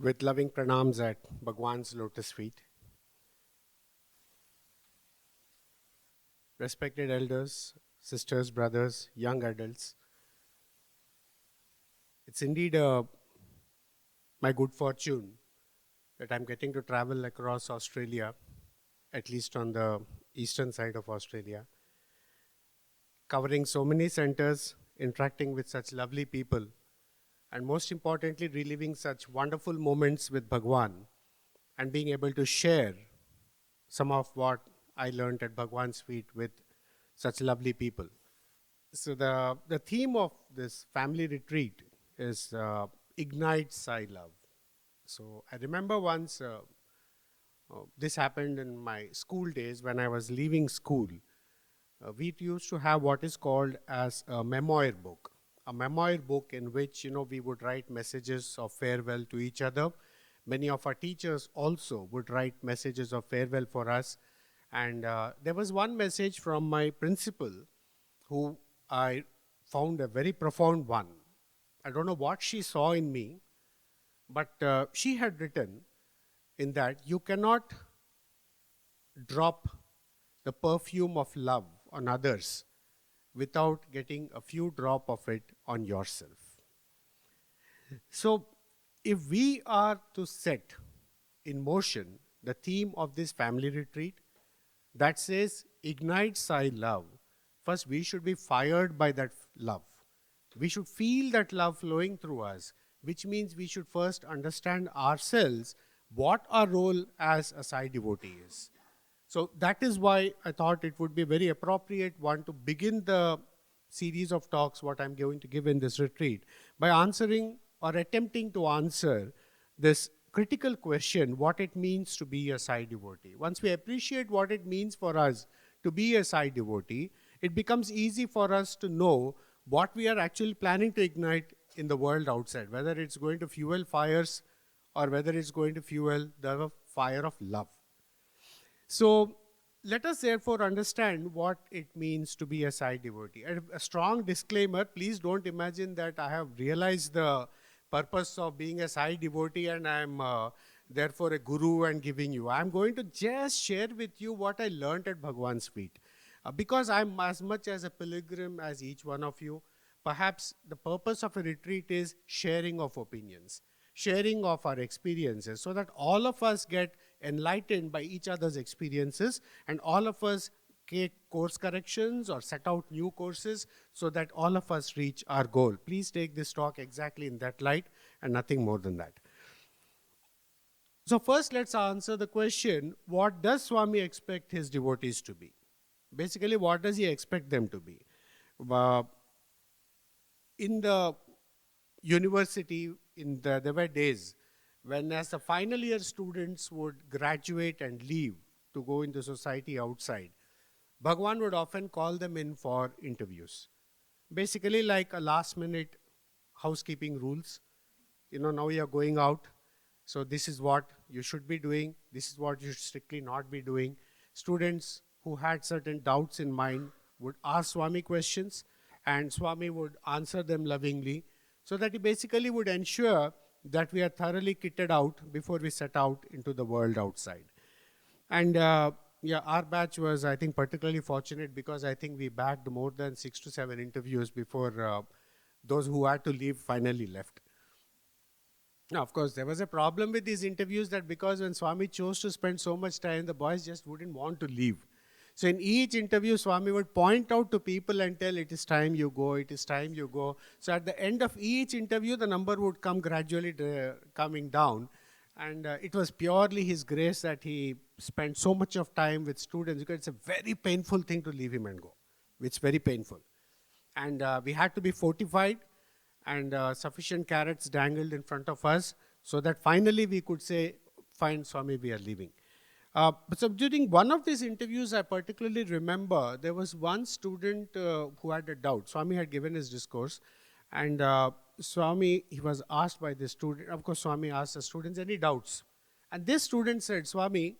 With loving pranams at Bhagwan's lotus feet. Respected elders, sisters, brothers, young adults, it's indeed my good fortune that I'm getting to travel across Australia, at least on the eastern side of Australia, covering so many centers, interacting with such lovely people, and most importantly, reliving such wonderful moments with Bhagwan and being able to share some of what I learned at Bhagwan's feet with such lovely people. So the theme of this family retreat is Ignite Sai Love. So I remember once this happened in my school days when I was leaving school. We used to have what is called as a memoir book. A memoir book in which, we would write messages of farewell to each other. Many of our teachers also would write messages of farewell for us. And there was one message from my principal who I found a very profound one. I don't know what she saw in me, but she had written in that you cannot drop the perfume of love on others without getting a few drop of it on yourself. So if we are to set in motion the theme of this family retreat that says ignite Sai love, first we should be fired by that love. We should feel that love flowing through us, which means we should first understand ourselves what our role as a Sai devotee is. So that is why I thought it would be very appropriate one to begin the series of talks what I'm going to give in this retreat by answering or attempting to answer this critical question, what it means to be a Sai devotee. Once we appreciate what it means for us to be a Sai devotee, it becomes easy for us to know what we are actually planning to ignite in the world outside, whether it's going to fuel fires or whether it's going to fuel the fire of love. So let us therefore understand what it means to be a Sai devotee. A strong disclaimer, please don't imagine that I have realized the purpose of being a Sai devotee and I'm therefore a guru and giving you. I'm going to just share with you what I learned at Bhagwan's feet. Because I'm as much as a pilgrim as each one of you, perhaps the purpose of a retreat is sharing of opinions, sharing of our experiences, so that all of us get enlightened by each other's experiences and all of us take course corrections or set out new courses so that all of us reach our goal. Please take this talk exactly in that light and nothing more than that. So first let's answer the question, what does Swami expect his devotees to be? Basically, what does he expect them to be? In the university, there were days when as the final year students would graduate and leave to go into society outside, Bhagwan would often call them in for interviews. Basically like a last minute housekeeping rules. Now you are going out, so this is what you should be doing, this is what you should strictly not be doing. Students who had certain doubts in mind would ask Swami questions and Swami would answer them lovingly, so that he basically would ensure that we are thoroughly kitted out before we set out into the world outside. And our batch was, I think, particularly fortunate because I think we bagged more than 6 to 7 interviews before those who had to leave finally left. Now, of course, there was a problem with these interviews that because when Swami chose to spend so much time, the boys just wouldn't want to leave. So in each interview, Swami would point out to people and tell, it is time you go, it is time you go. So at the end of each interview, the number would come gradually coming down. And it was purely his grace that he spent so much of time with students, because it's a very painful thing to leave him and go. It's very painful. And we had to be fortified and sufficient carrots dangled in front of us so that finally we could say, fine, Swami, we are leaving. So during one of these interviews, I particularly remember there was one student who had a doubt. Swami had given his discourse and Swami, he was asked by the student, of course Swami asked the students, any doubts? And this student said, Swami,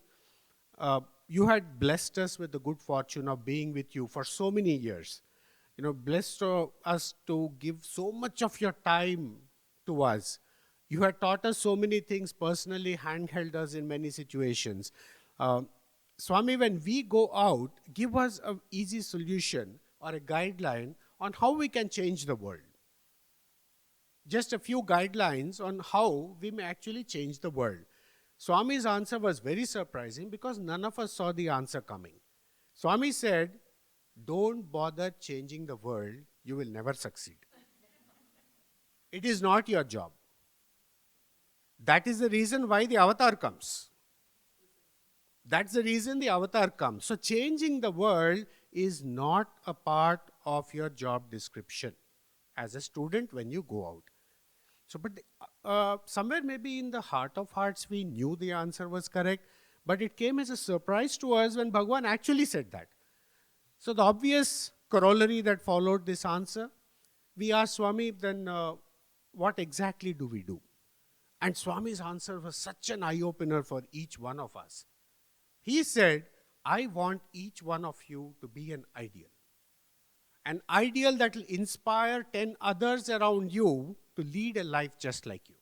you had blessed us with the good fortune of being with you for so many years. Blessed us to give so much of your time to us. You had taught us so many things personally, handheld us in many situations. Swami, when we go out, give us an easy solution or a guideline on how we can change the world. Just a few guidelines on how we may actually change the world. Swami's answer was very surprising because none of us saw the answer coming. Swami said, don't bother changing the world, you will never succeed. It is not your job. That is the reason why the avatar comes. That's the reason the avatar comes. So changing the world is not a part of your job description as a student when you go out. So, but somewhere maybe in the heart of hearts, we knew the answer was correct, but it came as a surprise to us when Bhagwan actually said that. So the obvious corollary that followed this answer, we asked Swami, then what exactly do we do? And Swami's answer was such an eye-opener for each one of us. He said, I want each one of you to be an ideal. An ideal that will inspire 10 others around you to lead a life just like you.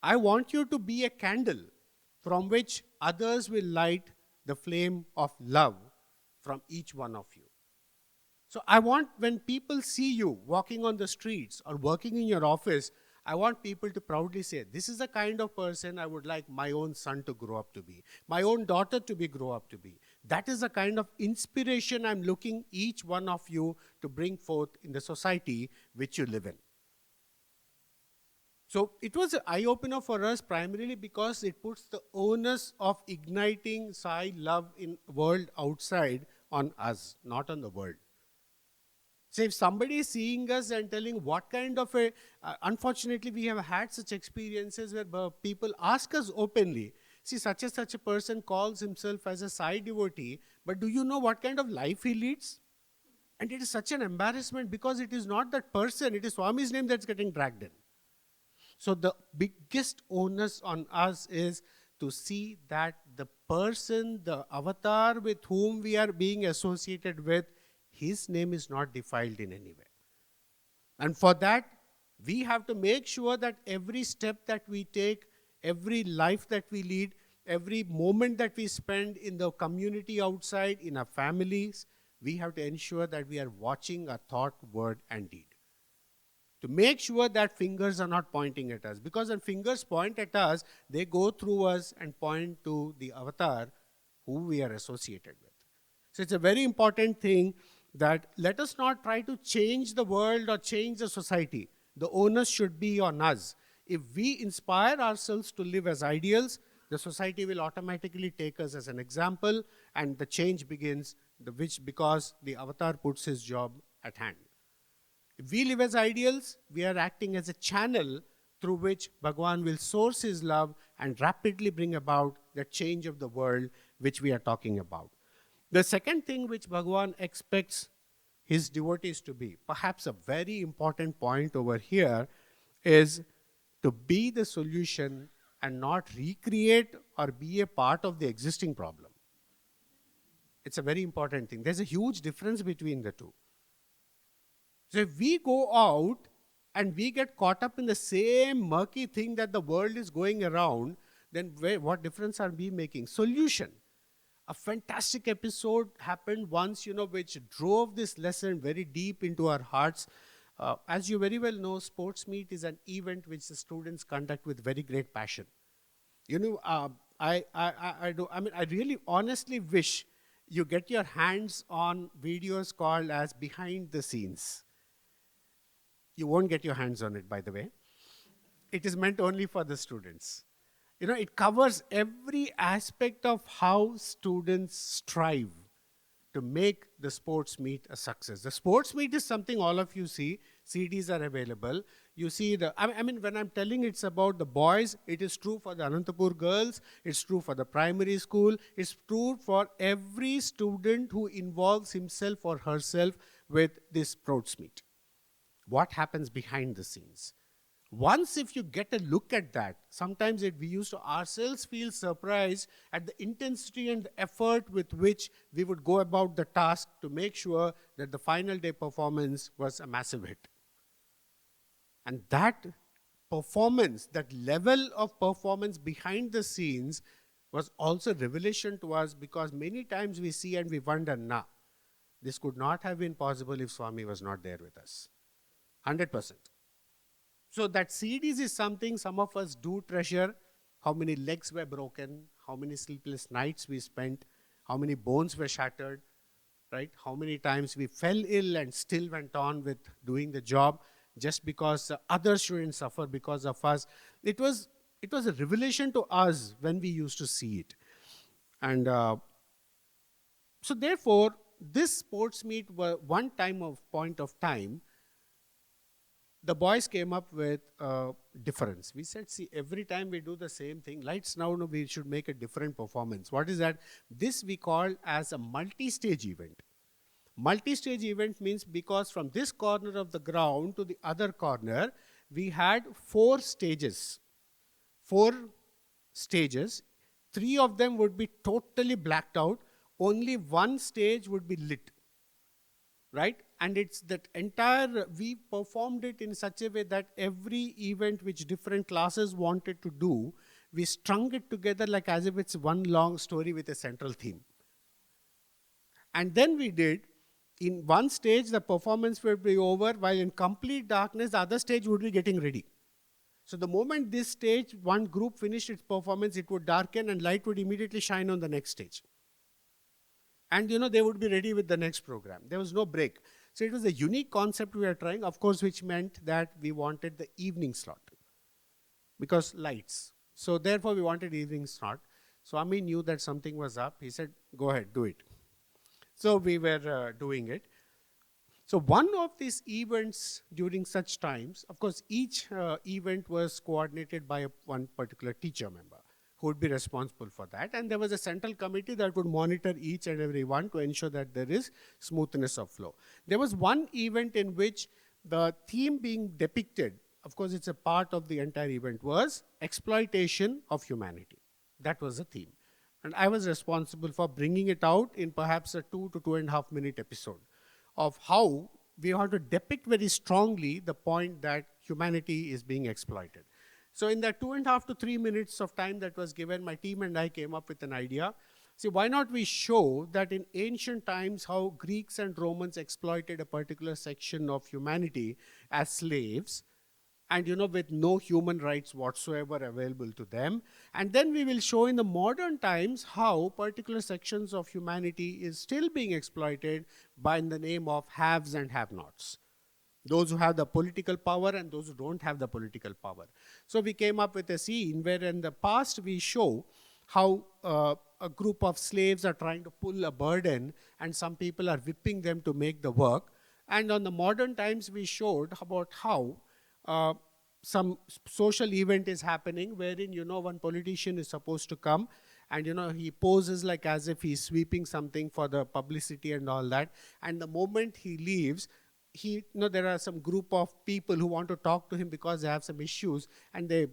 I want you to be a candle from which others will light the flame of love from each one of you. So I want when people see you walking on the streets or working in your office, I want people to proudly say, this is the kind of person I would like my own son to grow up to be, my own daughter to grow up to be. That is the kind of inspiration I'm looking each one of you to bring forth in the society which you live in. So it was an eye-opener for us primarily because it puts the onus of igniting Sai love in the world outside on us, not on the world. So if somebody is seeing us and telling what kind of a, unfortunately we have had such experiences where people ask us openly, see such a person calls himself as a Sai devotee, but do you know what kind of life he leads? And it is such an embarrassment because it is not that person, it is Swami's name that's getting dragged in. So the biggest onus on us is to see that the person, the avatar with whom we are being associated with, his name is not defiled in any way. And for that, we have to make sure that every step that we take, every life that we lead, every moment that we spend in the community outside, in our families, we have to ensure that we are watching our thought, word, and deed. To make sure that fingers are not pointing at us. Because when fingers point at us, they go through us and point to the avatar who we are associated with. So it's a very important thing that let us not try to change the world or change the society. The onus should be on us. If we inspire ourselves to live as ideals, the society will automatically take us as an example and the change begins, because the avatar puts his job at hand. If we live as ideals, we are acting as a channel through which Bhagwan will source his love and rapidly bring about the change of the world which we are talking about. The second thing which Bhagwan expects his devotees to be, perhaps a very important point over here, is to be the solution and not recreate or be a part of the existing problem. It's a very important thing. There's a huge difference between the two. So if we go out and we get caught up in the same murky thing that the world is going around, then what difference are we making? Solution. A fantastic episode happened once, which drove this lesson very deep into our hearts. As you very well know, sports meet is an event which the students conduct with very great passion. I really honestly wish you get your hands on videos called as behind the scenes. You won't get your hands on it, by the way. It is meant only for the students. It covers every aspect of how students strive to make the sports meet a success. The sports meet is something all of you see. CDs are available. You see when I'm telling it's about the boys, it is true for the Anantapur girls. It's true for the primary school. It's true for every student who involves himself or herself with this sports meet. What happens behind the scenes? Once if you get a look at that, sometimes we used to ourselves feel surprised at the intensity and the effort with which we would go about the task to make sure that the final day performance was a massive hit. And that performance, that level of performance behind the scenes was also revelation to us, because many times we see and we wonder, nah, this could not have been possible if Swami was not there with us. 100%. So that CDs is something some of us do treasure. How many legs were broken, how many sleepless nights we spent, how many bones were shattered, right? How many times we fell ill and still went on with doing the job just because others shouldn't suffer because of us. It was a revelation to us when we used to see it. And so therefore, this sports meet were one point of time, the boys came up with a difference. We said, see, every time we do the same thing, lights now, no, we should make a different performance. What is that? This we call as a multi-stage event. Multi-stage event means because from this corner of the ground to the other corner, we had 4 stages. 4 stages. 3 of them would be totally blacked out. Only 1 stage would be lit. Right? And it's that entire, we performed it in such a way that every event which different classes wanted to do, we strung it together like as if it's one long story with a central theme. And then we did, in one stage, the performance would be over, while in complete darkness, the other stage would be getting ready. So the moment this stage, one group finished its performance, it would darken and light would immediately shine on the next stage. And they would be ready with the next program. There was no break. So it was a unique concept we were trying, of course, which meant that we wanted the evening slot. Because lights. So therefore we wanted evening slot. Swami knew that something was up. He said, go ahead, do it. So we were doing it. So one of these events during such times, of course, each event was coordinated by one particular teacher member who would be responsible for that. And there was a central committee that would monitor each and every one to ensure that there is smoothness of flow. There was one event in which the theme being depicted, of course it's a part of the entire event, was exploitation of humanity. That was the theme. And I was responsible for bringing it out in perhaps a 2 to 2.5 minute episode of how we want to depict very strongly the point that humanity is being exploited. So in that 2.5 to 3 minutes of time that was given, my team and I came up with an idea. See, why not we show that in ancient times how Greeks and Romans exploited a particular section of humanity as slaves, and with no human rights whatsoever available to them. And then we will show in the modern times how particular sections of humanity is still being exploited by in the name of haves and have-nots. Those who have the political power and those who don't have the political power. So we came up with a scene where in the past we show how a group of slaves are trying to pull a burden and some people are whipping them to make the work. And on the modern times we showed about how some social event is happening wherein, one politician is supposed to come and, he poses like as if he's sweeping something for the publicity and all that. And the moment he leaves, there are some group of people who want to talk to him because they have some issues, and they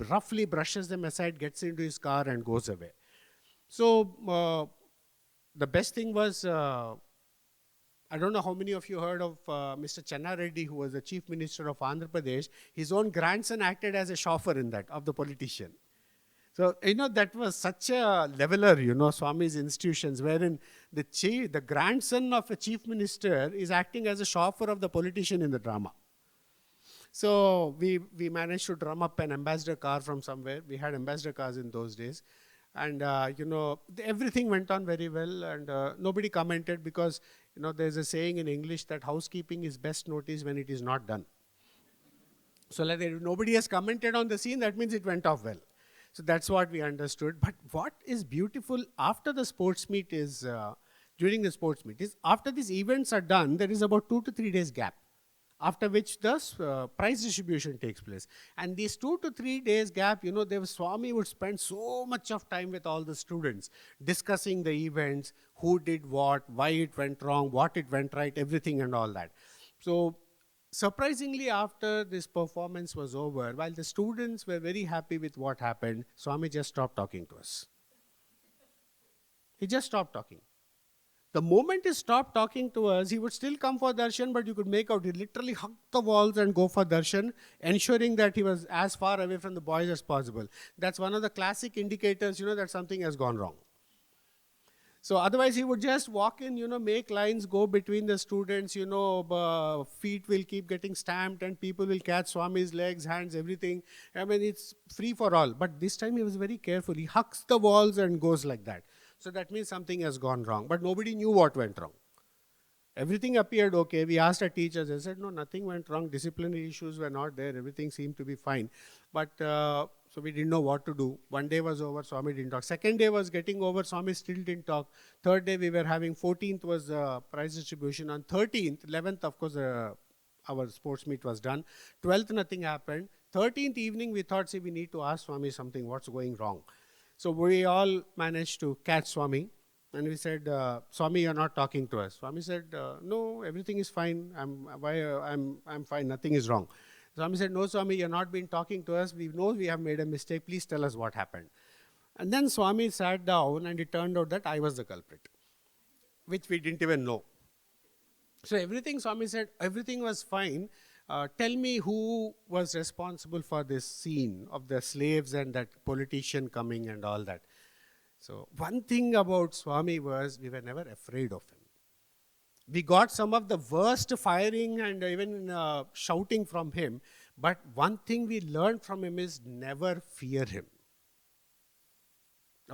roughly brushes them aside, gets into his car and goes away. So the best thing was, I don't know how many of you heard of Mr. Channa Reddy, who was the Chief Minister of Andhra Pradesh. His own grandson acted as a chauffeur in that, of the politician. So, that was such a leveler, Swami's institutions, wherein the grandson of a chief minister is acting as a chauffeur of the politician in the drama. So, we managed to drum up an ambassador car from somewhere. We had ambassador cars in those days. And, everything went on very well, and nobody commented because, there's a saying in English that housekeeping is best noticed when it is not done. So, like, if nobody has commented on the scene, that means it went off well. So that's what we understood. But what is beautiful after the sports meet is, during the sports meet, is after these events are done, there is about 2 to 3 days gap, after which the prize distribution takes place. And these 2 to 3 days gap, Swami would spend so much of time with all the students, discussing the events, who did what, why it went wrong, what it went right, everything and all that. So surprisingly, after this performance was over, while the students were very happy with what happened, Swami just stopped talking to us. He just stopped talking. The moment he stopped talking to us, he would still come for darshan, but you could make out he literally hugged the walls and go for darshan, ensuring that he was as far away from the boys as possible. That's one of the classic indicators, that something has gone wrong. So otherwise he would just walk in, make lines go between the students, feet will keep getting stamped and people will catch Swami's legs, hands, everything. I mean, it's free for all. But this time he was very careful. He hugs the walls and goes like that. So that means something has gone wrong. But nobody knew what went wrong. Everything appeared okay. We asked our teachers. They said, no, nothing went wrong. Disciplinary issues were not there. Everything seemed to be fine. But so we didn't know what to do. One day was over, Swami didn't talk. Second day was getting over, Swami still didn't talk. Third day we were having, 14th was prize distribution. On 13th, 11th, of course, our sports meet was done. 12th, nothing happened. 13th evening, we thought, we need to ask Swami something, what's going wrong. So we all managed to catch Swami. And we said, Swami, you're not talking to us. Swami said, no, everything is fine. I'm fine, nothing is wrong. Swami said, no, Swami, you're not been talking to us. We know we have made a mistake. Please tell us what happened. And then Swami sat down and it turned out that I was the culprit, which we didn't even know. So everything, Swami said, everything was fine. Tell me who was responsible for this scene of the slaves and that politician coming and all that. So one thing about Swami was we were never afraid of him. We got some of the worst firing and even shouting from him. But one thing we learned from him is never fear him.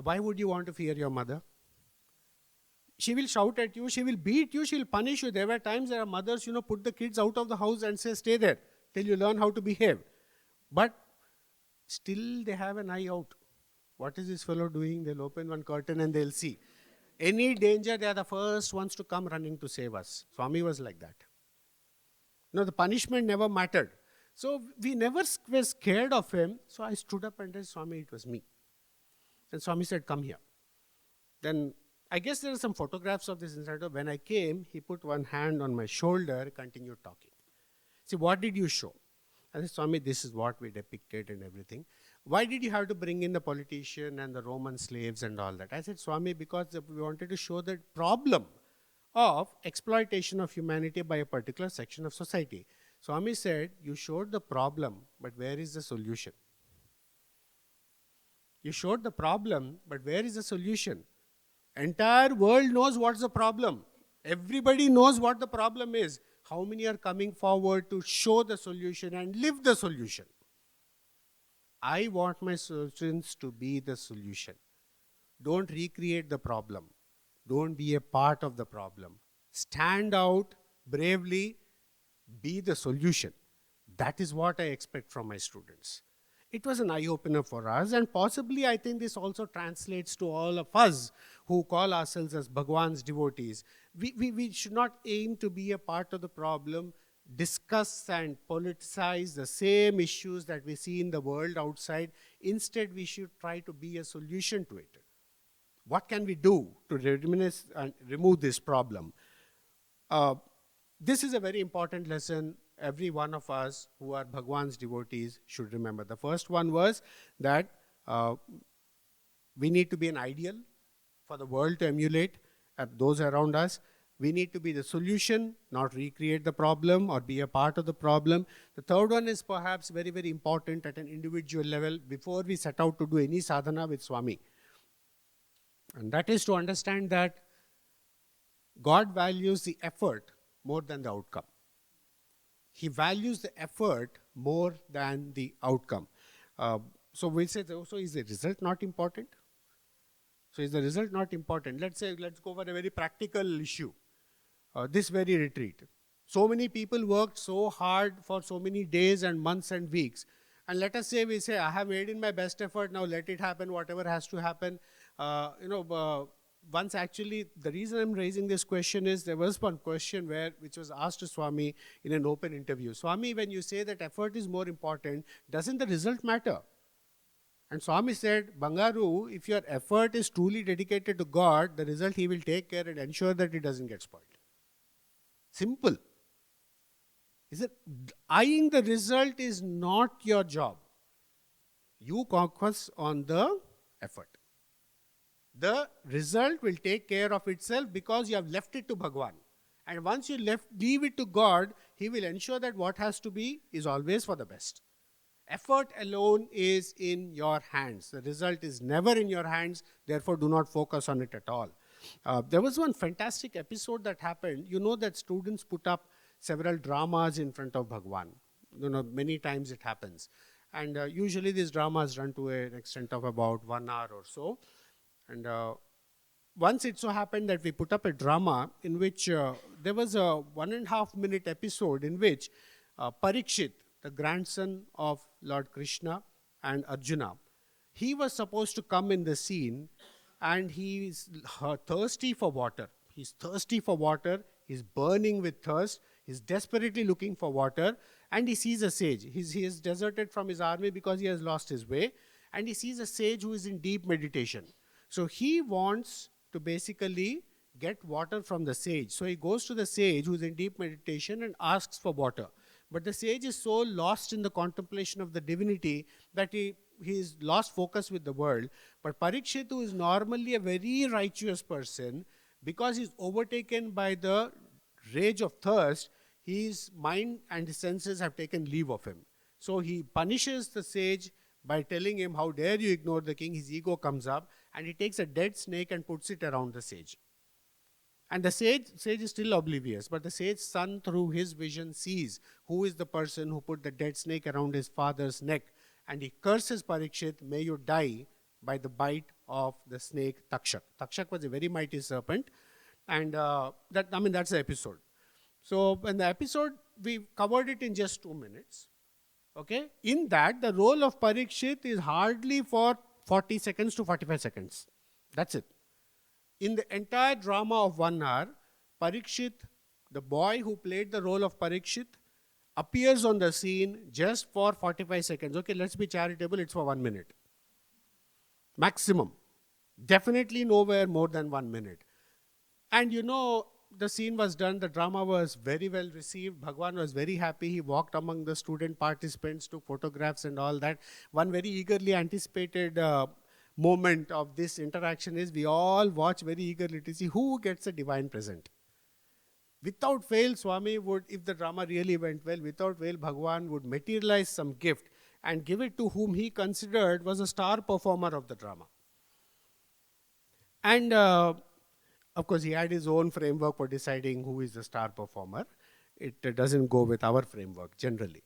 Why would you want to fear your mother? She will shout at you, she will beat you, she will punish you. There were times there are mothers, put the kids out of the house and say, stay there till you learn how to behave. But still they have an eye out. What is this fellow doing? They'll open one curtain and they'll see. Any danger, they are the first ones to come running to save us. Swami was like that. No, the punishment never mattered. So we never were scared of him. So I stood up and said, Swami, it was me. And Swami said, come here. Then I guess there are some photographs of this inside. When I came, he put one hand on my shoulder, continued talking. See, what did you show? I said, Swami, this is what we depicted and everything. Why did you have to bring in the politician and the Roman slaves and all that? I said, Swami, because we wanted to show the problem of exploitation of humanity by a particular section of society. Swami said, you showed the problem, but where is the solution? You showed the problem, but where is the solution? Entire world knows what's the problem. Everybody knows what the problem is. How many are coming forward to show the solution and live the solution? I want my students to be the solution. Don't recreate the problem. Don't be a part of the problem. Stand out bravely, be the solution. That is what I expect from my students. It was an eye-opener for us, and possibly I think this also translates to all of us who call ourselves as Bhagwan's devotees. We should not aim to be a part of the problem, discuss and politicize the same issues that we see in the world outside. Instead, we should try to be a solution to it. What can we do to diminish and remove this problem? This is a very important lesson every one of us who are Bhagwan's devotees should remember. The first one was that we need to be an ideal for the world to emulate those around us. We need to be the solution, not recreate the problem or be a part of the problem. The third one is perhaps very, very important at an individual level before we set out to do any sadhana with Swami. And that is to understand that God values the effort more than the outcome. He values the effort more than the outcome. So we say, so is the result not important? So is the result not important? Let's go for a very practical issue. This very retreat. So many people worked so hard for so many days and months and weeks. And let us say, we say, I have made in my best effort, now let it happen, whatever has to happen. Once actually, the reason I'm raising this question is, there was one question which was asked to Swami in an open interview. Swami, when you say that effort is more important, doesn't the result matter? And Swami said, Bangaru, if your effort is truly dedicated to God, the result he will take care and ensure that it doesn't get spoiled. Simple. Is it? Eyeing the result is not your job. You focus on the effort. The result will take care of itself because you have left it to Bhagwan. And once you leave it to God, He will ensure that what has to be is always for the best. Effort alone is in your hands. The result is never in your hands. Therefore, do not focus on it at all. There was one fantastic episode that happened. You know that students put up several dramas in front of Bhagwan. Many times it happens. And usually these dramas run to an extent of about 1 hour or so. And once it so happened that we put up a drama in which there was a 1.5 minute episode in which Parikshit, the grandson of Lord Krishna and Arjuna, he was supposed to come in the scene, and he's thirsty for water. He's thirsty for water. He's burning with thirst. He's desperately looking for water, and he sees a sage. He is deserted from his army because he has lost his way, and he sees a sage who is in deep meditation. So he wants to basically get water from the sage. So he goes to the sage who is in deep meditation and asks for water. But the sage is so lost in the contemplation of the divinity that he's lost focus with the world. But Parikshit, who is normally a very righteous person, because he's overtaken by the rage of thirst, his mind and his senses have taken leave of him. So he punishes the sage by telling him, how dare you ignore the king? His ego comes up, and he takes a dead snake and puts it around the sage. And the sage is still oblivious, but the sage's son, through his vision, sees who is the person who put the dead snake around his father's neck. And he curses Parikshit, may you die by the bite of the snake Takshak. Takshak was a very mighty serpent. And that's the episode. So in the episode, we covered it in just 2 minutes. Okay? In that, the role of Parikshit is hardly for 40 seconds to 45 seconds. That's it. In the entire drama of 1 hour, Parikshit, the boy who played the role of Parikshit, appears on the scene just for 45 seconds. Okay, let's be charitable, it's for 1 minute. Maximum. Definitely nowhere more than 1 minute. And the scene was done, the drama was very well received. Bhagwan was very happy. He walked among the student participants, took photographs and all that. One very eagerly anticipated moment of this interaction is we all watch very eagerly to see who gets a divine present. Without fail, Swami would, if the drama really went well, without fail, Bhagwan would materialize some gift and give it to whom he considered was a star performer of the drama. And of course, he had his own framework for deciding who is the star performer. It doesn't go with our framework generally.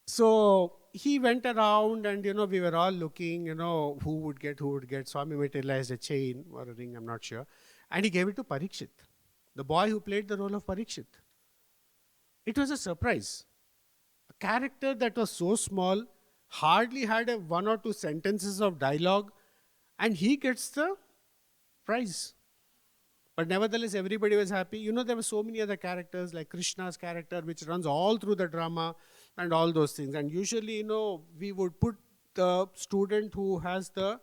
So he went around and, we were all looking, who would get. Swami materialized a chain or a ring, I'm not sure. And he gave it to Parikshit, the boy who played the role of Parikshit. It was a surprise. A character that was so small, hardly had 1 or 2 sentences of dialogue, and he gets the prize. But nevertheless, everybody was happy. There were so many other characters, like Krishna's character, which runs all through the drama and all those things. And usually, we would put the student who has the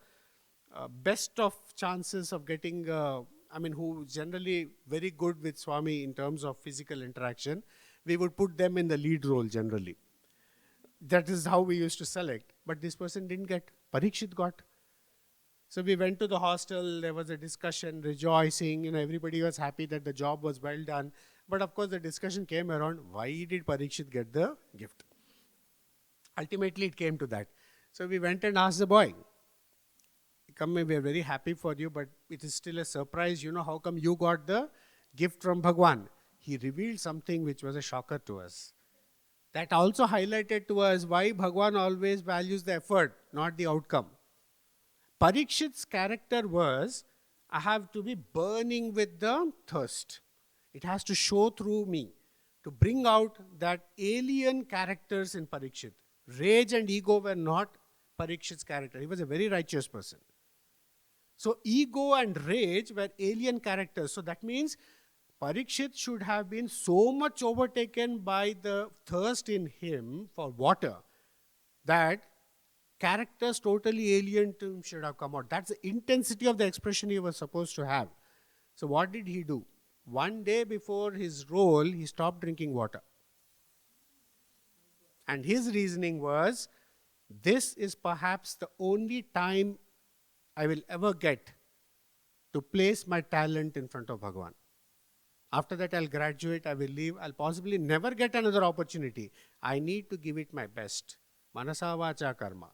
best of chances of getting, who is generally very good with Swami in terms of physical interaction, we would put them in the lead role generally. That is how we used to select. But this person didn't get. Parikshit got. So we went to the hostel, there was a discussion, rejoicing, everybody was happy that the job was well done. But of course the discussion came around, why did Parikshit get the gift? Ultimately it came to that. So we went and asked the boy, come, we are very happy for you, but it is still a surprise, how come you got the gift from Bhagwan? He revealed something which was a shocker to us. That also highlighted to us why Bhagwan always values the effort, not the outcome. Parikshit's character was, I have to be burning with the thirst. It has to show through me to bring out that alien characters in Parikshit. Rage and ego were not Parikshit's character. He was a very righteous person. So ego and rage were alien characters. So that means Parikshit should have been so much overtaken by the thirst in him for water that characters totally alien to him should have come out. That's the intensity of the expression he was supposed to have. So what did he do? One day before his role, he stopped drinking water. And his reasoning was, this is perhaps the only time I will ever get to place my talent in front of Bhagwan. After that, I'll graduate, I will leave, I'll possibly never get another opportunity. I need to give it my best. Manasa vacha karma.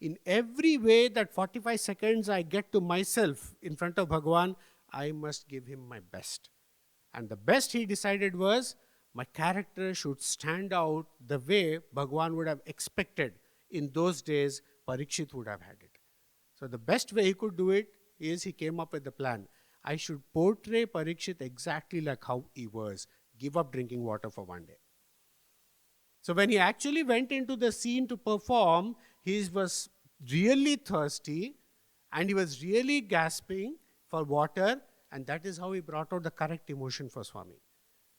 In every way that 45 seconds I get to myself in front of Bhagwan, I must give him my best. And the best he decided was, my character should stand out the way Bhagwan would have expected. In those days, Parikshit would have had it. So the best way he could do it is he came up with the plan. I should portray Parikshit exactly like how he was. Give up drinking water for one day. So when he actually went into the scene to perform, he was really thirsty and he was really gasping for water, and that is how he brought out the correct emotion for Swami.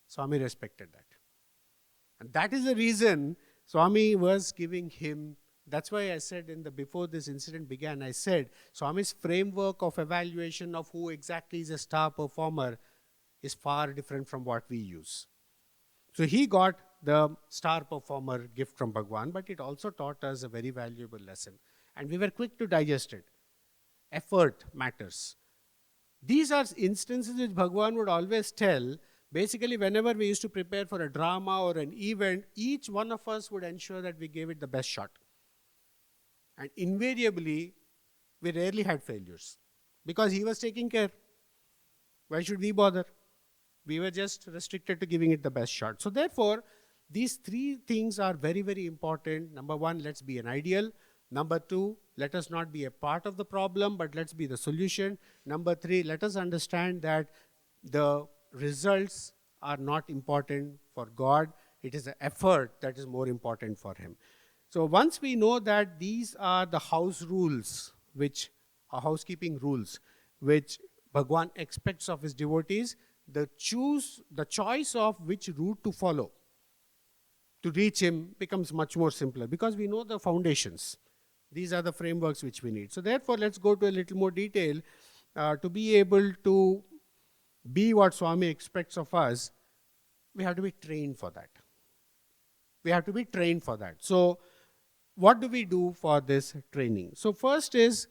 Swami respected that. And that is the reason Swami was giving him. That's why I said before this incident began, I said Swami's framework of evaluation of who exactly is a star performer is far different from what we use. So he got the star performer gift from Bhagwan, but it also taught us a very valuable lesson. And we were quick to digest it. Effort matters. These are instances which Bhagwan would always tell. Basically, whenever we used to prepare for a drama or an event, each one of us would ensure that we gave it the best shot. And invariably, we rarely had failures because he was taking care. Why should we bother? We were just restricted to giving it the best shot. So therefore, these three things are very, very important. Number one, let's be an ideal. Number two, let us not be a part of the problem, but let's be the solution. Number three, let us understand that the results are not important for God. It is the effort that is more important for him. So once we know that these are the house rules, which are housekeeping rules, which Bhagwan expects of his devotees, the choice of which route to follow to reach him becomes much more simpler because we know the foundations. These are the frameworks which we need. So therefore, let's go to a little more detail to be able to be what Swami expects of us. We have to be trained for that. We have to be trained for that. So what do we do for this training? So first is,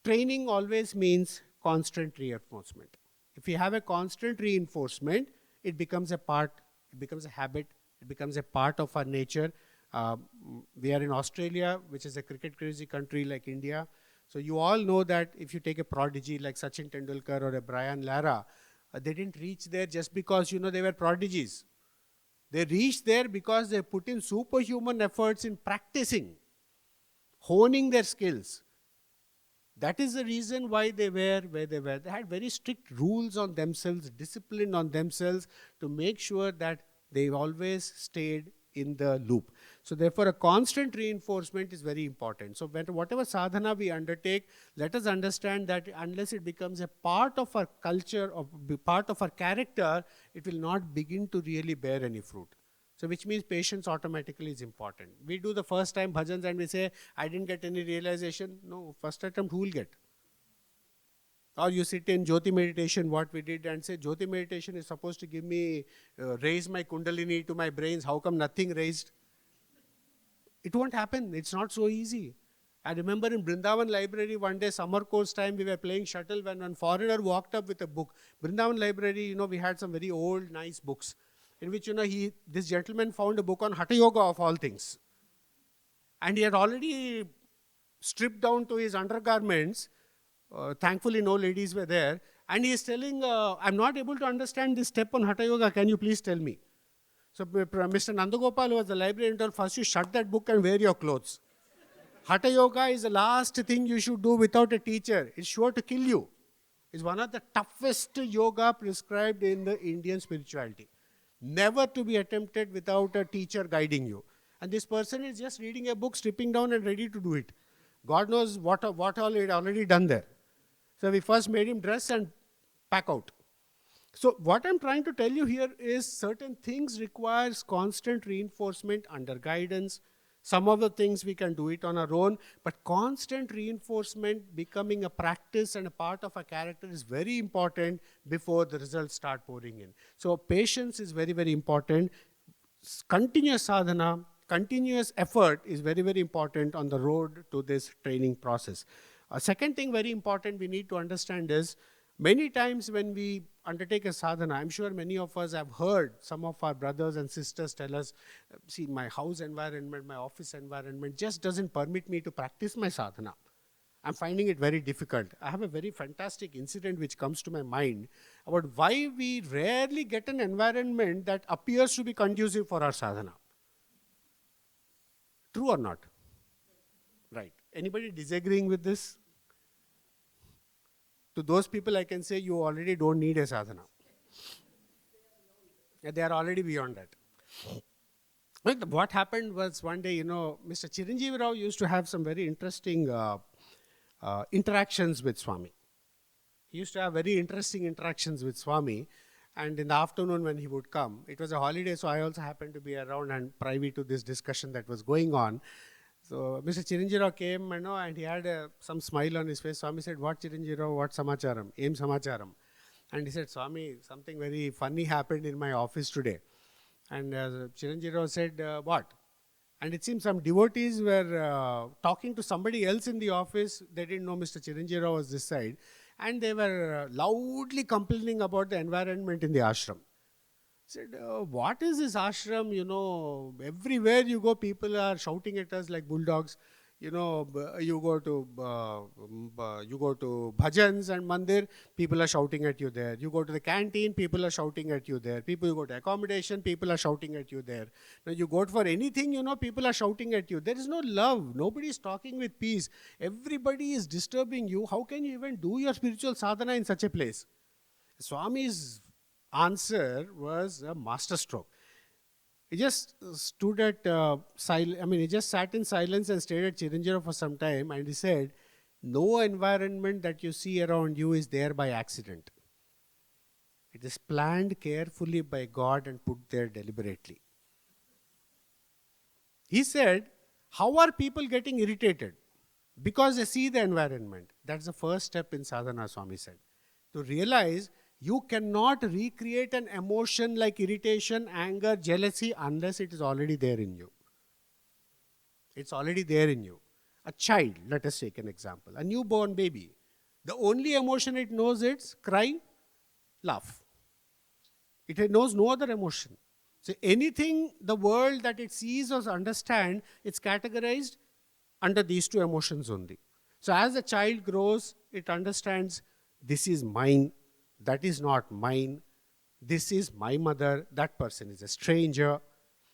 training always means constant reinforcement. If we have a constant reinforcement, it becomes a part, it becomes a habit, it becomes a part of our nature. We are in Australia, which is a cricket crazy country like India. So you all know that if you take a prodigy like Sachin Tendulkar or a Brian Lara, they didn't reach there just because, they were prodigies. They reached there because they put in superhuman efforts in practicing, honing their skills. That is the reason why they were where they were. They had very strict rules on themselves, discipline on themselves to make sure that they always stayed in the loop. So therefore, a constant reinforcement is very important. So whatever sadhana we undertake, let us understand that unless it becomes a part of our culture, or part of our character, it will not begin to really bear any fruit. So which means patience automatically is important. We do the first time bhajans and we say, I didn't get any realization. No, first attempt who will get? Or you sit in Jyoti meditation, what we did, and say, Jyoti meditation is supposed to give me, raise my kundalini to my brains. How come nothing raised? It won't happen. It's not so easy. I remember in Brindavan library one day, summer course time, we were playing shuttle when one foreigner walked up with a book. Brindavan library, we had some very old, nice books, in which, this gentleman found a book on Hatha Yoga of all things. And he had already stripped down to his undergarments. Thankfully, no ladies were there. And he is telling, I'm not able to understand this step on Hatha Yoga. Can you please tell me? So Mr. Nandagopal, who was the librarian, told, first you shut that book and wear your clothes. Hatha Yoga is the last thing you should do without a teacher. It's sure to kill you. It's one of the toughest yoga prescribed in the Indian spirituality. Never to be attempted without a teacher guiding you. And this person is just reading a book, stripping down and ready to do it. God knows what all he had already done there. So we first made him dress and pack out. So what I'm trying to tell you here is certain things requires constant reinforcement under guidance. Some of the things we can do it on our own, but constant reinforcement becoming a practice and a part of our character is very important before the results start pouring in. So patience is very, very important. Continuous sadhana, continuous effort is very, very important on the road to this training process. A second thing very important we need to understand is Many times when we undertake a sadhana, I'm sure many of us have heard some of our brothers and sisters tell us, see, my house environment, my office environment just doesn't permit me to practice my sadhana. I'm finding it very difficult. I have a very fantastic incident which comes to my mind about why we rarely get an environment that appears to be conducive for our sadhana. True or not? Right. Anybody disagreeing with this? To those people, I can say you already don't need a sadhana. They are already beyond that. But what happened was one day, Mr. Chiranjeevi Rao used to have some very interesting interactions with Swami. He used to have very interesting interactions with Swami. And in the afternoon when he would come, it was a holiday, so I also happened to be around and privy to this discussion that was going on. So Mr. Chiranjeevi Rao came, and he had some smile on his face. Swami said, "What Chiranjeevi Rao, what samacharam? Aim samacharam." And he said, "Swami, something very funny happened in my office today." And Chiranjeevi Rao said, "What?" And it seems some devotees were talking to somebody else in the office. They didn't know Mr. Chiranjeevi Rao was this side. And they were loudly complaining about the environment in the ashram. Said, what is this ashram? Everywhere you go, people are shouting at us like bulldogs. You go to bhajans and mandir, people are shouting at you there. You go to the canteen, people are shouting at you there. You go to accommodation, people are shouting at you there. Now you go for anything, people are shouting at you. There is no love. Nobody is talking with peace. Everybody is disturbing you. How can you even do your spiritual sadhana in such a place? Swami's answer was a masterstroke. He just stood at he just sat in silence and stared at Chiranjeevi Rao for some time, and he said, "No environment that you see around you is there by accident. It is planned carefully by God and put there deliberately." He said, how are people getting irritated? Because they see the environment. That's the first step in sadhana, Swami said. To realize you cannot recreate an emotion like irritation, anger, jealousy unless it is already there in you. It's already there in you. A child, let us take an example. A newborn baby. The only emotion it knows is cry, laugh. It knows no other emotion. So anything, the world that it sees or understands, it's categorized under these two emotions only. So as the child grows, it understands this is mine, that is not mine, this is my mother, that person is a stranger.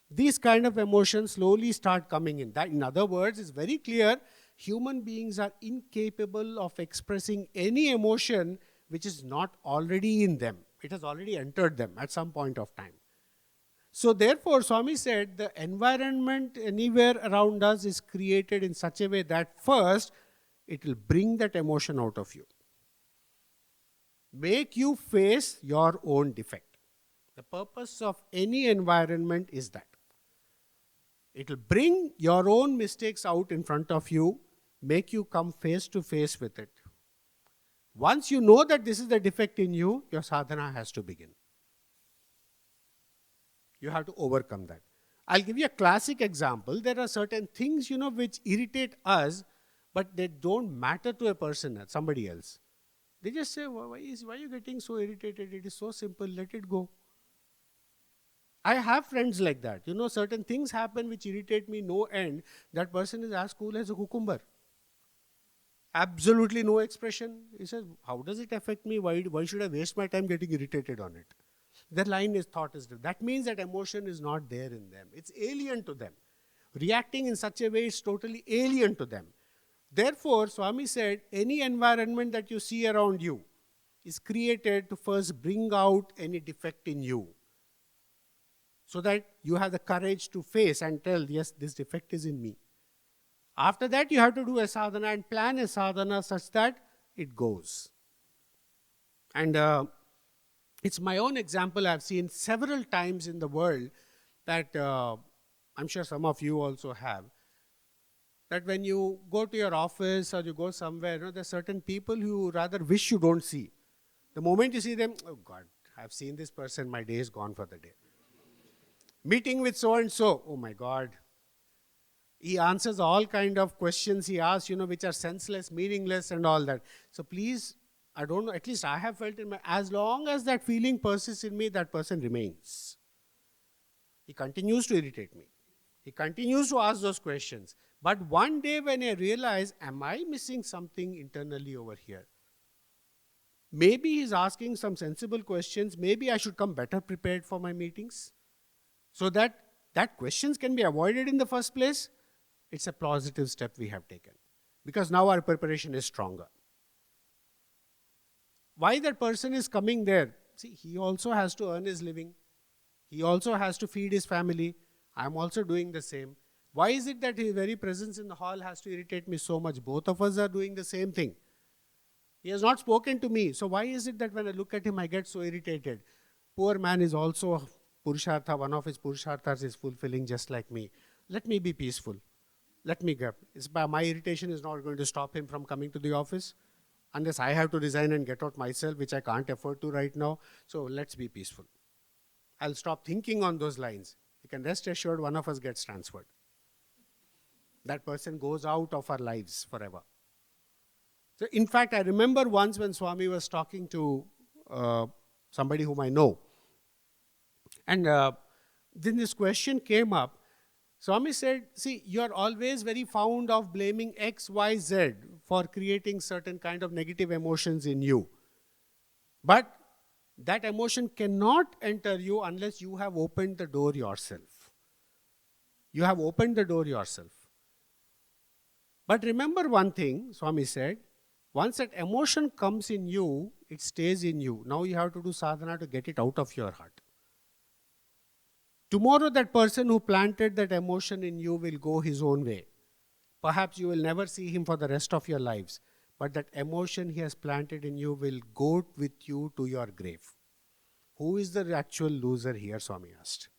These kind of emotions slowly start coming in. That, in other words, is very clear, human beings are incapable of expressing any emotion which is not already in them. It has already entered them at some point of time. So therefore, Swami said, the environment anywhere around us is created in such a way that first, it will bring that emotion out of you. Make you face your own defect. The purpose of any environment is that. It will bring your own mistakes out in front of you, make you come face to face with it. Once you know that this is the defect in you, your sadhana has to begin. You have to overcome that. I'll give you a classic example. There are certain things, which irritate us, but they don't matter to a person, somebody else. They just say, why are you getting so irritated? It is so simple, let it go. I have friends like that. Certain things happen which irritate me no end. That person is as cool as a cucumber. Absolutely no expression. He says, how does it affect me? Why should I waste my time getting irritated on it? That line is thought is different. That means that emotion is not there in them. It's alien to them. Reacting in such a way is totally alien to them. Therefore, Swami said, any environment that you see around you is created to first bring out any defect in you, so that you have the courage to face and tell, yes, this defect is in me. After that, you have to do a sadhana and plan a sadhana such that it goes. And it's my own example I've seen several times in the world that I'm sure some of you also have. That when you go to your office or you go somewhere, there are certain people who you rather wish you don't see. The moment you see them, oh God, I've seen this person, my day is gone for the day. Meeting with so-and-so, oh my God. He answers all kind of questions he asks, which are senseless, meaningless and all that. So please, I don't know, at least I have felt as long as that feeling persists in me, that person remains. He continues to irritate me. He continues to ask those questions. But one day when I realize, am I missing something internally over here? Maybe he's asking some sensible questions. Maybe I should come better prepared for my meetings so that questions can be avoided in the first place. It's a positive step we have taken because now our preparation is stronger. Why that person is coming there? See, he also has to earn his living. He also has to feed his family. I'm also doing the same. Why is it that his very presence in the hall has to irritate me so much? Both of us are doing the same thing. He has not spoken to me. So why is it that when I look at him, I get so irritated? Poor man is also Purushartha. One of his Purusharthas is fulfilling just like me. Let me be peaceful. Let me go. My irritation is not going to stop him from coming to the office unless I have to resign and get out myself, which I can't afford to right now. So let's be peaceful. I'll stop thinking on those lines. You can rest assured one of us gets transferred. That person goes out of our lives forever. So in fact, I remember once when Swami was talking to somebody whom I know. And then this question came up. Swami said, see, you're always very fond of blaming X, Y, Z for creating certain kind of negative emotions in you. But that emotion cannot enter you unless you have opened the door yourself. You have opened the door yourself. But remember one thing, Swami said, once that emotion comes in you, it stays in you. Now you have to do sadhana to get it out of your heart. Tomorrow that person who planted that emotion in you will go his own way. Perhaps you will never see him for the rest of your lives. But that emotion he has planted in you will go with you to your grave. Who is the actual loser here, Swami asked.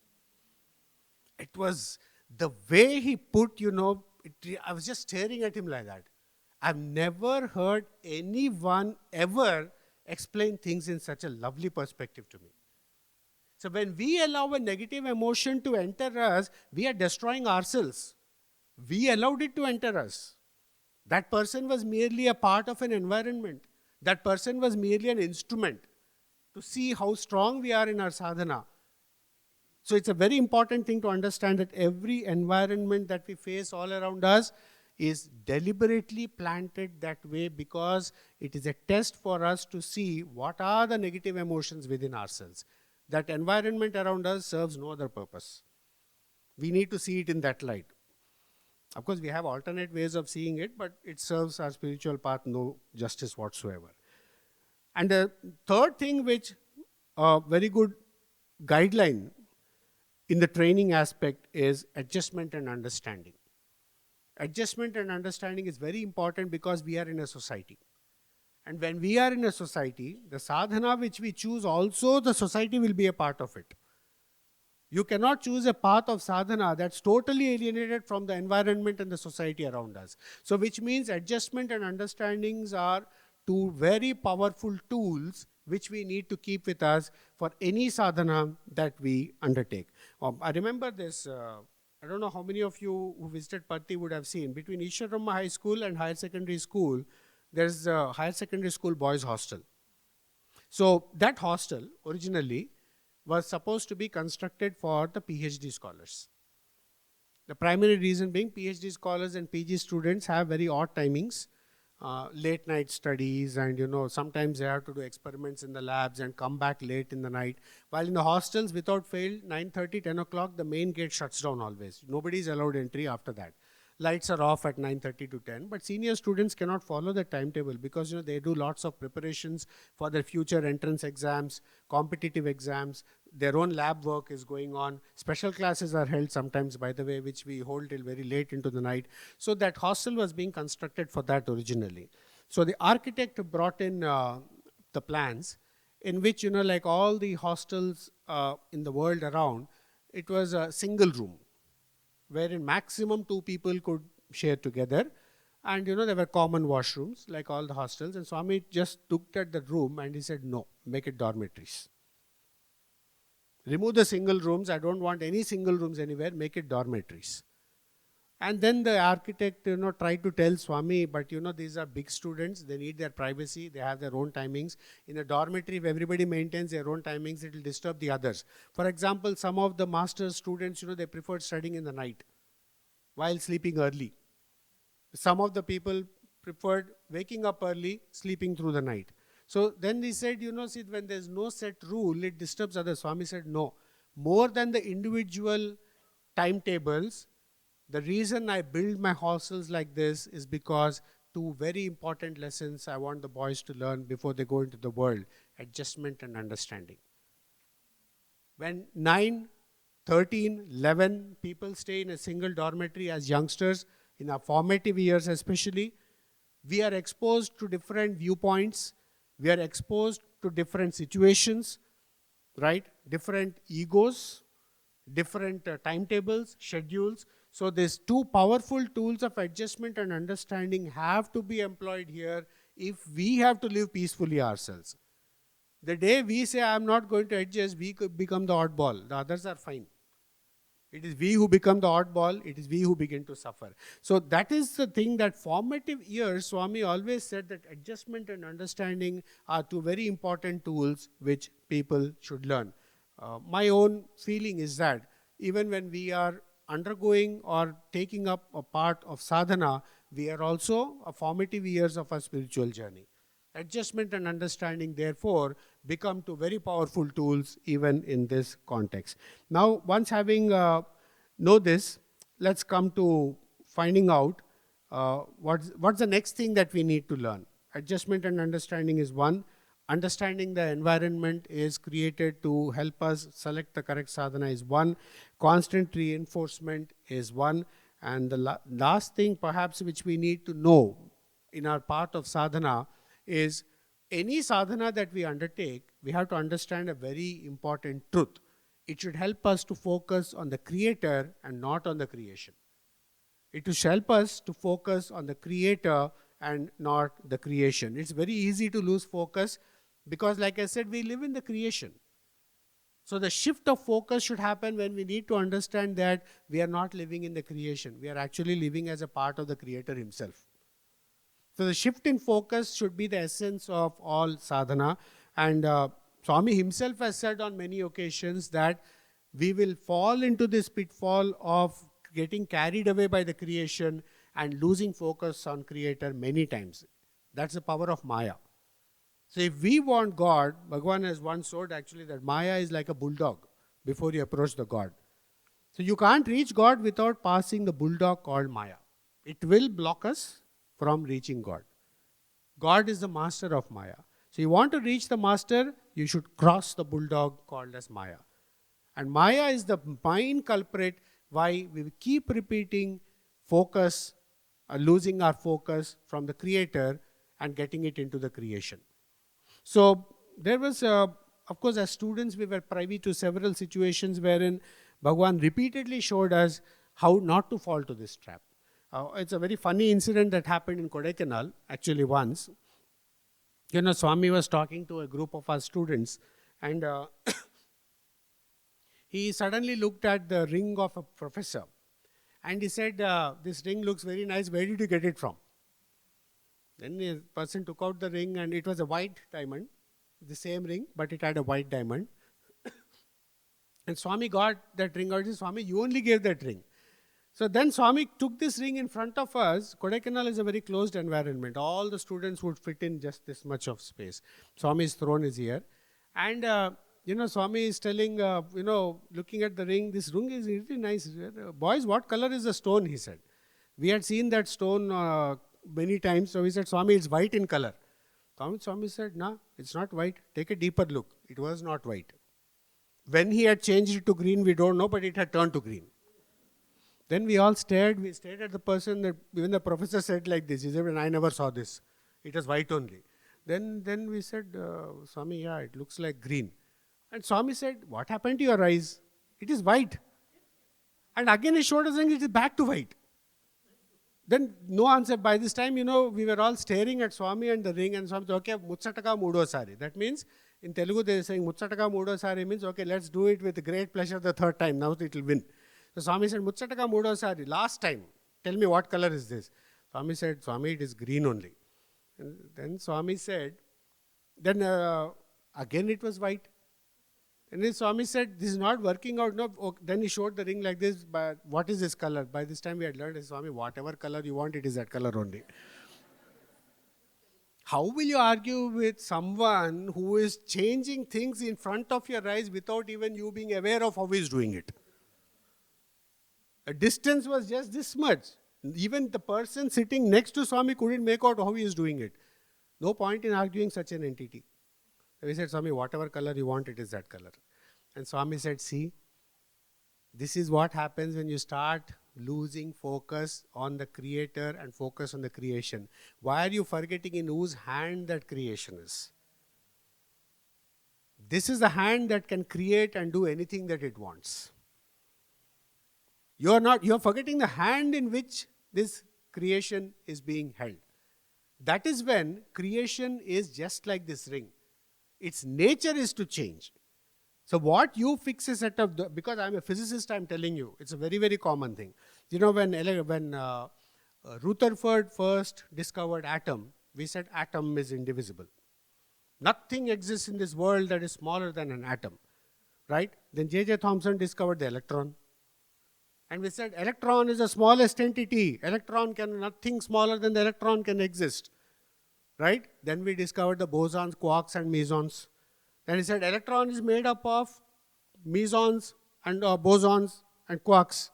It was the way he put, I was just staring at him like that. I've never heard anyone ever explain things in such a lovely perspective to me. So when we allow a negative emotion to enter us, we are destroying ourselves. We allowed it to enter us. That person was merely a part of an environment. That person was merely an instrument to see how strong we are in our sadhana. So it's a very important thing to understand that every environment that we face all around us is deliberately planted that way because it is a test for us to see what are the negative emotions within ourselves. That environment around us serves no other purpose. We need to see it in that light. Of course, we have alternate ways of seeing it, but it serves our spiritual path no justice whatsoever. And the third thing which a very good guideline in the training aspect is adjustment and understanding. Adjustment and understanding is very important because we are in a society. And when we are in a society, the sadhana which we choose also, the society will be a part of it. You cannot choose a path of sadhana that's totally alienated from the environment and the society around us. So which means adjustment and understandings are two very powerful tools which we need to keep with us for any sadhana that we undertake. I remember this, I don't know how many of you who visited Patti would have seen, between Ishwarama High School and Higher Secondary School, there's a Higher Secondary School boys hostel. So that hostel originally was supposed to be constructed for the PhD scholars. The primary reason being PhD scholars and PG students have very odd timings, late night studies, and sometimes they have to do experiments in the labs and come back late in the night. While in the hostels, without fail, 9:30, 10 o'clock, the main gate shuts down always. Nobody is allowed entry after that. Lights are off at 9:30 to 10, but senior students cannot follow the timetable because they do lots of preparations for their future entrance exams, competitive exams, their own lab work is going on. Special classes are held sometimes, by the way, which we hold till very late into the night. So that hostel was being constructed for that originally. So the architect brought in the plans in which, like all the hostels in the world around, it was a single room, wherein maximum 2 people could share together. And there were common washrooms like all the hostels. And Swami just looked at the room and he said, no, make it dormitories. Remove the single rooms. I don't want any single rooms anywhere. Make it dormitories. And then the architect, tried to tell Swami, but these are big students, they need their privacy, they have their own timings. In a dormitory, if everybody maintains their own timings, it will disturb the others. For example, some of the master's students, they preferred studying in the night while sleeping early. Some of the people preferred waking up early, sleeping through the night. So then he said, see, when there's no set rule, it disturbs others. Swami said, no. More than the individual timetables, the reason I build my hostels like this is because two very important lessons I want the boys to learn before they go into the world: adjustment and understanding. When 9, 13, 11 people stay in a single dormitory as youngsters, in our formative years especially, we are exposed to different viewpoints, we are exposed to different situations, right? Different egos, different timetables, schedules. So these two powerful tools of adjustment and understanding have to be employed here if we have to live peacefully ourselves. The day we say, I'm not going to adjust, we could become the oddball. The others are fine. It is we who become the oddball. It is we who begin to suffer. So that is the thing, that formative years, Swami always said that adjustment and understanding are two very important tools which people should learn. My own feeling is that even when we are undergoing or taking up a part of sadhana, we are also a formative years of our spiritual journey. Adjustment and understanding, therefore, become two very powerful tools even in this context. Now, once having know this, let's come to finding out what's the next thing that we need to learn. Adjustment and understanding is one. Understanding the environment is created to help us select the correct sadhana is one. Constant reinforcement is one. And the last thing perhaps which we need to know in our part of sadhana is any sadhana that we undertake, we have to understand a very important truth. It should help us to focus on the creator and not on the creation. It should help us to focus on the creator and not the creation. It's very easy to lose focus because, like I said, we live in the creation. So the shift of focus should happen when we need to understand that we are not living in the creation. We are actually living as a part of the creator himself. So the shift in focus should be the essence of all sadhana. And Swami himself has said on many occasions that we will fall into this pitfall of getting carried away by the creation and losing focus on creator many times. That's the power of Maya. So if we want God, Bhagavan has once said actually that Maya is like a bulldog before you approach the God. So you can't reach God without passing the bulldog called Maya. It will block us from reaching God. God is the master of Maya. So you want to reach the master, you should cross the bulldog called as Maya. And Maya is the main culprit why we keep repeating focus, losing our focus from the creator and getting it into the creation. So there was, of course, as students, we were privy to several situations wherein Bhagavan repeatedly showed us how not to fall to this trap. It's a very funny incident that happened in Kodaikanal, actually once. Swami was talking to a group of our students and he suddenly looked at the ring of a professor and he said, this ring looks very nice, where did you get it from? Then the person took out the ring and it was a white diamond, the same ring, but it had a white diamond. And Swami got that ring out. He said, Swami, you only gave that ring. So then Swami took this ring in front of us. Kodaikanal is a very closed environment. All the students would fit in just this much of space. Swami's throne is here. And, Swami is telling, looking at the ring, this ring is really nice. Boys, what color is the stone, he said. We had seen that stone many times. So we said, Swami, it's white in color. Swami said, no, it's not white. Take a deeper look. It was not white. When he had changed it to green, we don't know, but it had turned to green. Then we all stared. We stared at the person. That even the professor said like this. He said, I never saw this. It was white only. Then we said, Swami, yeah, it looks like green. And Swami said, what happened to your eyes? It is white. And again he showed us saying it is back to white. Then no answer. By this time, we were all staring at Swami and the ring, and Swami said, okay, mutsataka moodo sari. That means, in Telugu they are saying mutsataka moodo sari means, okay, let's do it with great pleasure the third time. Now it will win. So Swami said, mutsataka moodo sari, last time. Tell me what color is this? Swami said, Swami, it is green only. And then Swami said, then again it was white. And then Swami said, this is not working out. No. Okay. Then he showed the ring like this, but what is this color? By this time we had learned, Swami, whatever color you want, it is that color only. How will you argue with someone who is changing things in front of your eyes without even you being aware of how he is doing it? A distance was just this much. Even the person sitting next to Swami couldn't make out how he is doing it. No point in arguing such an entity. We said, Swami, whatever color you want, it is that color. And Swami said, see, this is what happens when you start losing focus on the creator and focus on the creation. Why are you forgetting in whose hand that creation is? This is the hand that can create and do anything that it wants. You're forgetting the hand in which this creation is being held. That is when creation is just like this ring. Its nature is to change. So what you fix a set of, because I'm a physicist, I'm telling you, it's a very, very common thing. You know, when Rutherford first discovered atom, we said atom is indivisible. Nothing exists in this world that is smaller than an atom, right? Then J.J. Thomson discovered the electron. And we said electron is the smallest entity. Nothing smaller than the electron can exist. Right? Then we discovered the bosons, quarks and mesons. Then he said electron is made up of mesons and bosons and quarks.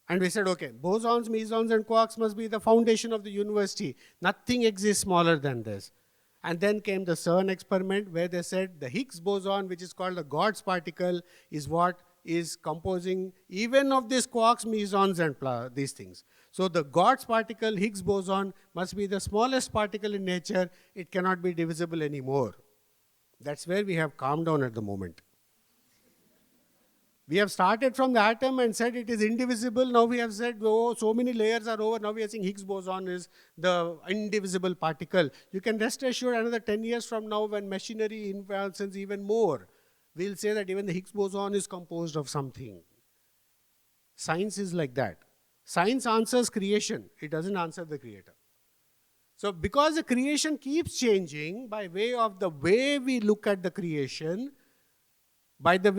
And we said, okay, bosons, mesons and quarks must be the foundation of the universe. Nothing exists smaller than this. And then came the CERN experiment where they said the Higgs boson, which is called the God's particle, is what is composing even of these quarks, mesons and these things. So the God's particle, Higgs boson, must be the smallest particle in nature. It cannot be divisible anymore. That's where we have calmed down at the moment. We have started from the atom and said it is indivisible. Now we have said, oh, so many layers are over. Now we are saying Higgs boson is the indivisible particle. You can rest assured another 10 years from now when machinery advances even more, we'll say that even the Higgs boson is composed of something. Science is like that. Science answers creation. It doesn't answer the creator. So because the creation keeps changing by way of the way we look at the creation, by the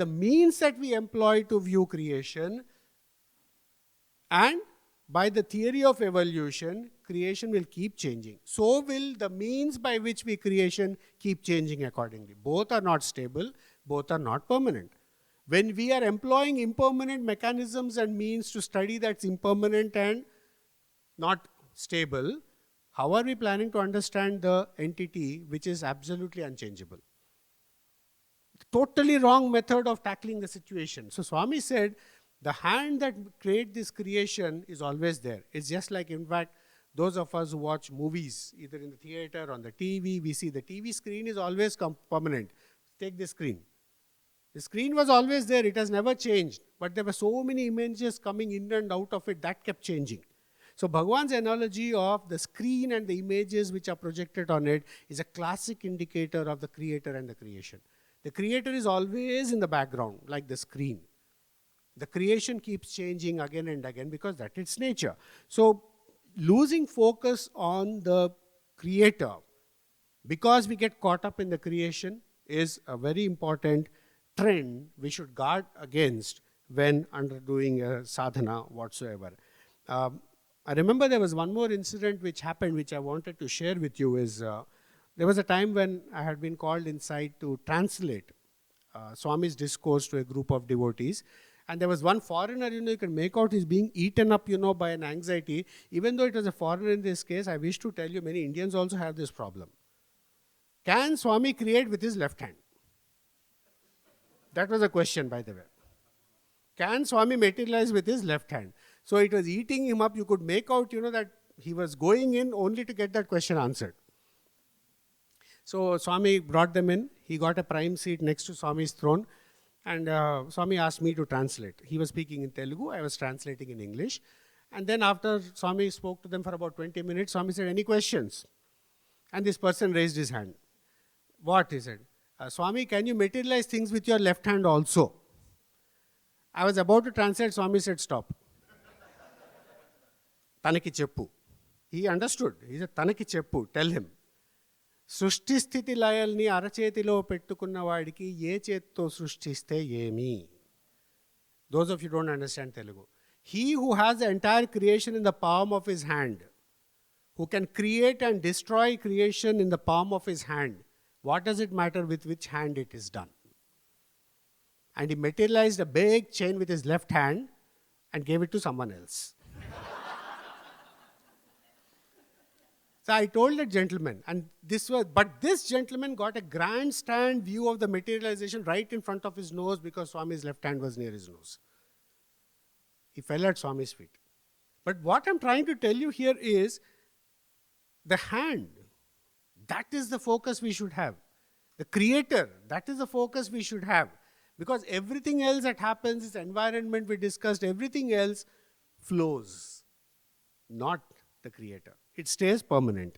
means that we employ to view creation, and by the theory of evolution, creation will keep changing. So will the means by which we creation keep changing accordingly. Both are not stable, both are not permanent. When we are employing impermanent mechanisms and means to study that's impermanent and not stable, how are we planning to understand the entity which is absolutely unchangeable? Totally wrong method of tackling the situation. So Swami said, the hand that creates this creation is always there. It's just like, in fact, those of us who watch movies, either in the theater or on the TV, we see the TV screen is always permanent. Take the screen. The screen was always there. It has never changed. But there were so many images coming in and out of it, that kept changing. So Bhagwan's analogy of the screen and the images which are projected on it is a classic indicator of the creator and the creation. The creator is always in the background, like the screen. The creation keeps changing again and again because that's its nature. So losing focus on the creator because we get caught up in the creation is a very important trend we should guard against when undergoing a sadhana whatsoever. I remember there was one more incident which happened which I wanted to share with you is there was a time when I had been called inside to translate Swami's discourse to a group of devotees. And there was one foreigner, you can make out he's being eaten up, by an anxiety. Even though it was a foreigner in this case, I wish to tell you many Indians also have this problem. Can Swami create with his left hand? That was a question, by the way. Can Swami materialize with his left hand? So it was eating him up. You could make out, that he was going in only to get that question answered. So Swami brought them in. He got a prime seat next to Swami's throne. And Swami asked me to translate. He was speaking in Telugu. I was translating in English. And then after Swami spoke to them for about 20 minutes, Swami said, any questions? And this person raised his hand. What? He said, Swami, can you materialize things with your left hand also? I was about to translate. Swami said, stop. తనకి చెప్పు. He understood. He said, తనకి చెప్పు, tell him. సృష్టి స్థితి లయల్ని అరచేతిలో పెట్టుకున్న వాడికి ఏ చేత్తో సృష్టిస్తే ఏమి? Those of you don't understand Telugu. He who has the entire creation in the palm of his hand, who can create and destroy creation in the palm of his hand, what does it matter with which hand it is done? And he materialized a big chain with his left hand and gave it to someone else. So I told that gentleman, and this gentleman got a grandstand view of the materialization right in front of his nose because Swami's left hand was near his nose. He fell at Swami's feet. But what I'm trying to tell you here is the hand, that is the focus we should have. The creator, that is the focus we should have. Because everything else that happens, this environment we discussed, everything else flows, not the creator. It stays permanent.